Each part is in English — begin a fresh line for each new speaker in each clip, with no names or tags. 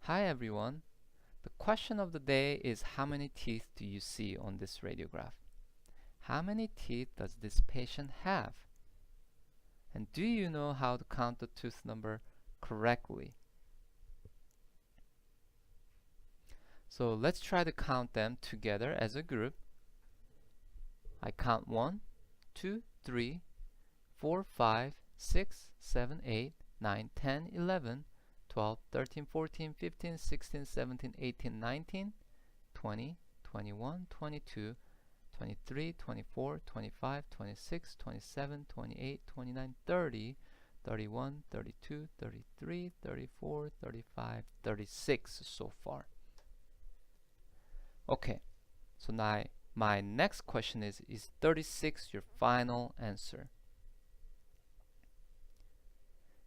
Hi everyone. The question of the day is how many teeth do you see on this radiograph? How many teeth does this patient have? And do you know how to count the tooth number correctly? So let's try to count them together as a group. I count 1, 2, 3, 4, 5, 6, 7, 8, 9, 10, 11, 12, 13, 14, 15, 16, 17, 18, 19, 20, 21, 22, 23, 24, 25, 26, 27, 28, 29, 30, 31, 32, 33, 34, 35, 36 so far. Okay, so now my next question is 36 your final answer?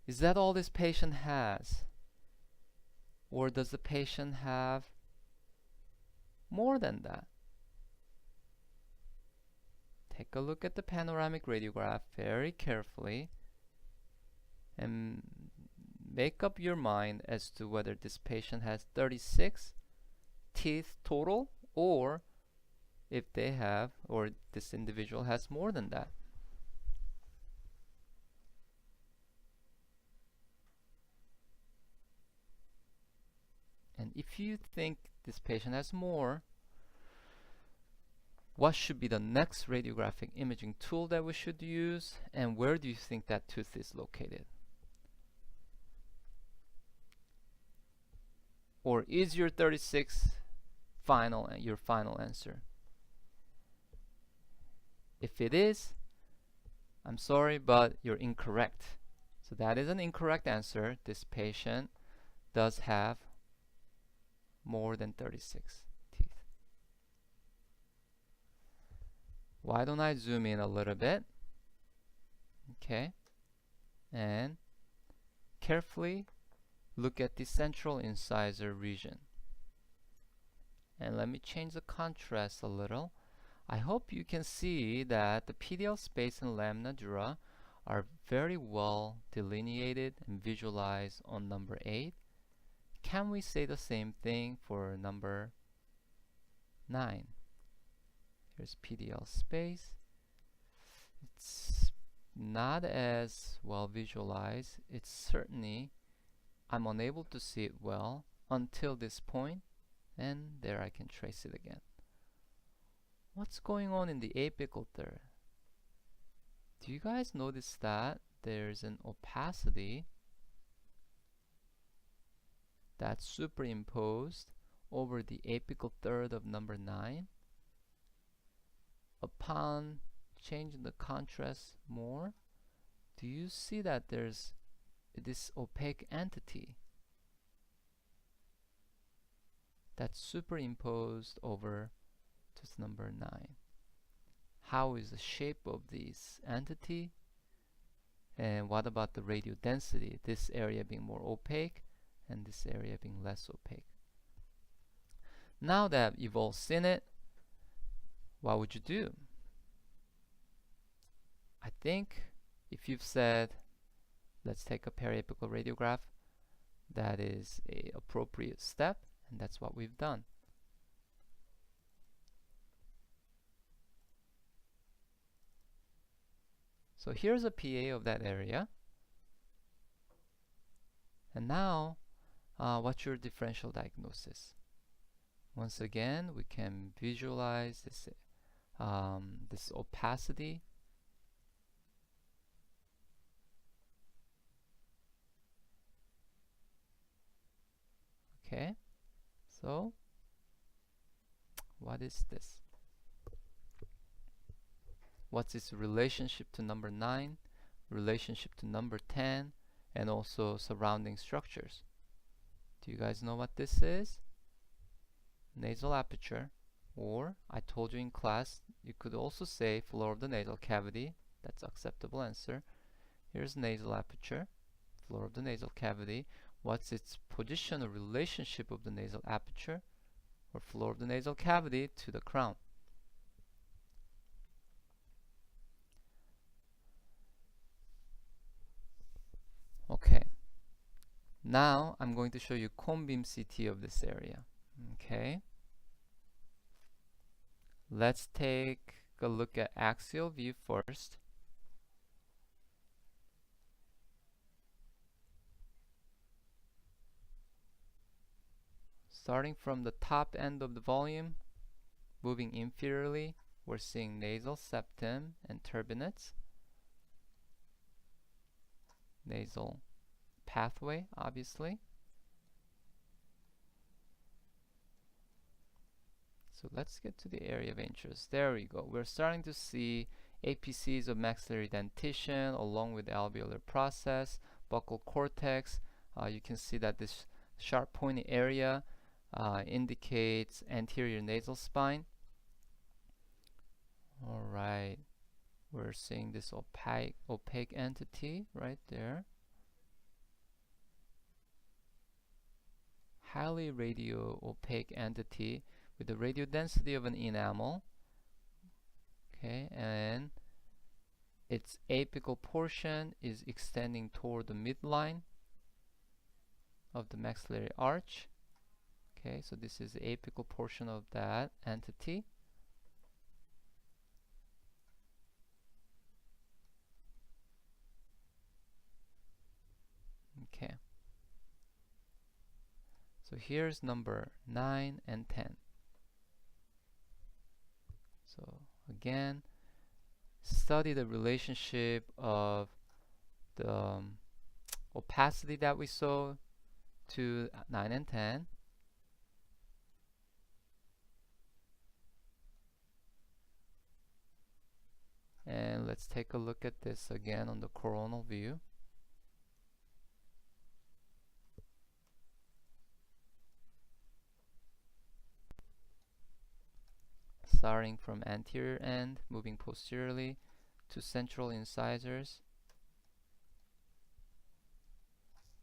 Is that all this patient has? Or does the patient have more than that? Take a look at the panoramic radiograph very carefully and make up your mind as to whether this patient has 36 teeth total or if they have, or this individual has more than that. And if you think this patient has more, what should be the next radiographic imaging tool that we should use, and where do you think that tooth is located? Or is your 36 your final answer? If it is, I'm sorry, but you're incorrect. So that is an incorrect answer. This patient does have more than 36 teeth. Why don't I zoom in a little bit? Okay. And carefully look at the central incisor region. And let me change the contrast a little. I hope you can see that the PDL space and lamina dura are very well delineated and visualized on number 8. Can we say the same thing for number 9? Here's PDL space. It's not as well visualized. It's certainly, I'm unable to see it well until this point, and there I can trace it again. What's going on in the apical third? Do you guys notice that there's an opacity that's superimposed over the apical third of number 9? Upon changing the contrast more, do you see that there's this opaque entity that's superimposed over tooth number 9? How is the shape of this entity? And what about the radial density? This area being more opaque and this area being less opaque. Now that you've all seen it, what would you do? I think if you've said, let's take a periapical radiograph, that is an appropriate step, and that's what we've done. So here's a PA of that area. And now, what's your differential diagnosis? Once again, we can visualize this, this opacity. Okay, so what is this? What's its relationship to number 9, relationship to number 10, and also surrounding structures? Do you guys know what this is? Nasal aperture, or I told you in class, you could also say floor of the nasal cavity. That's acceptable answer. Here's nasal aperture, floor of the nasal cavity. What's its position or relationship of the nasal aperture or floor of the nasal cavity to the crown? Okay. Now I'm going to show you cone beam CT of this area. Okay. Let's take a look at axial view first. Starting from the top end of the volume, moving inferiorly, we're seeing nasal septum and turbinates. Nasal pathway, obviously. So let's get to the area of interest. There we go. We're starting to see APCs of maxillary dentition along with alveolar process, buccal cortex. You can see that this sharp pointy area indicates anterior nasal spine. Alright, we're seeing this opaque entity right there. Highly radio-opaque entity with the radiodensity of an enamel. Okay, and its apical portion is extending toward the midline of the maxillary arch. Okay, so this is the apical portion of that entity. Okay. So here's number 9 and 10. So again, study the relationship of the opacity that we saw to 9 and 10. And let's take a look at this again on the coronal view. Starting from anterior end, moving posteriorly to central incisors.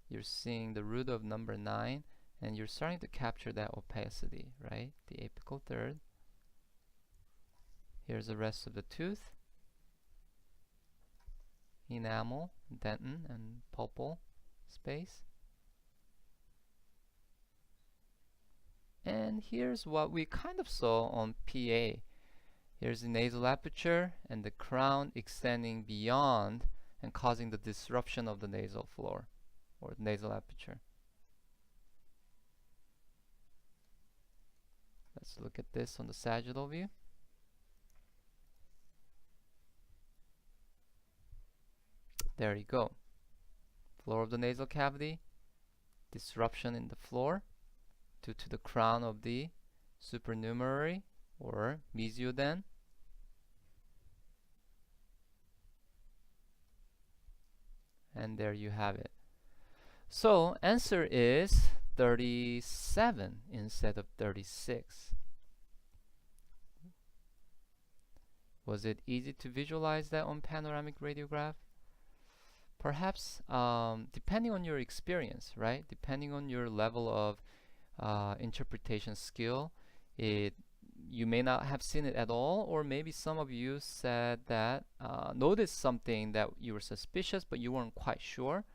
You're seeing the root of number 9, and you're starting to capture that opacity, right? The apical third. Here's the rest of the tooth. Enamel, dentin, and pulpal space. And here's what we kind of saw on PA. Here's the nasal aperture and the crown extending beyond and causing the disruption of the nasal floor or nasal aperture. Let's look at this on the sagittal view. There you go. Floor of the nasal cavity, disruption in the floor due to the crown of the supernumerary or mesioden. And there you have it. So answer is 37 instead of 36. Was it easy to visualize that on panoramic radiograph? Perhaps depending on your experience, right? Depending on your level of interpretation skill, you may not have seen it at all, or maybe some of you said that noticed something that you were suspicious but you weren't quite sure.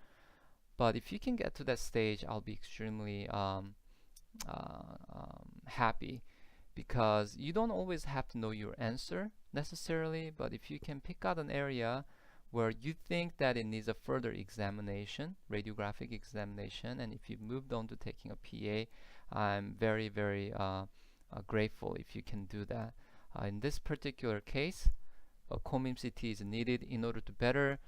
But if you can get to that stage, I'll be extremely happy, because you don't always have to know your answer necessarily, but if you can pick out an area where you think that it needs a further examination, radiographic examination, and if you've moved on to taking a PA, I'm very, very grateful if you can do that. In this particular case, a cone beam CT is needed in order to better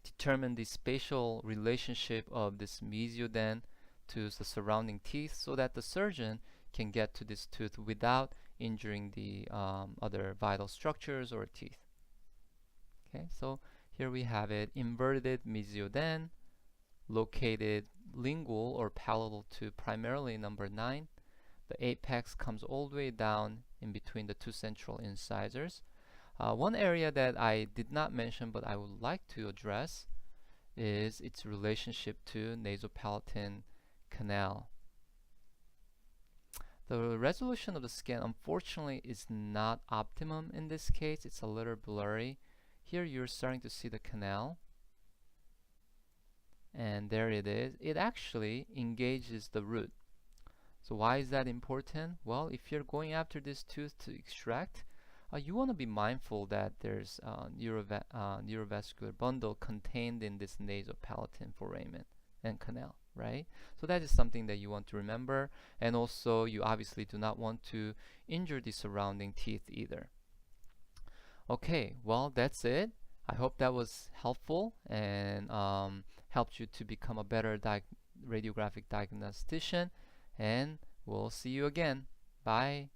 determine the spatial relationship of this mesioden to the surrounding teeth, so that the surgeon can get to this tooth without injuring the other vital structures or teeth. Okay, so here we have it, inverted mesioden, located lingual or palatal to primarily number 9. The apex comes all the way down in between the two central incisors. One area that I did not mention but I would like to address is its relationship to nasopalatine canal. The resolution of the scan unfortunately is not optimum in this case. It's a little blurry. Here you're starting to see the canal. and there it is. It actually engages the root. So why is that important? Well, if you're going after this tooth to extract, you want to be mindful that there's neurovascular bundle contained in this nasopalatal foramen and canal, right? So that is something that you want to remember, and also you obviously do not want to injure the surrounding teeth either. Okay, well, that's it. I hope that was helpful and helped you to become a better radiographic diagnostician, and we'll see you again. Bye.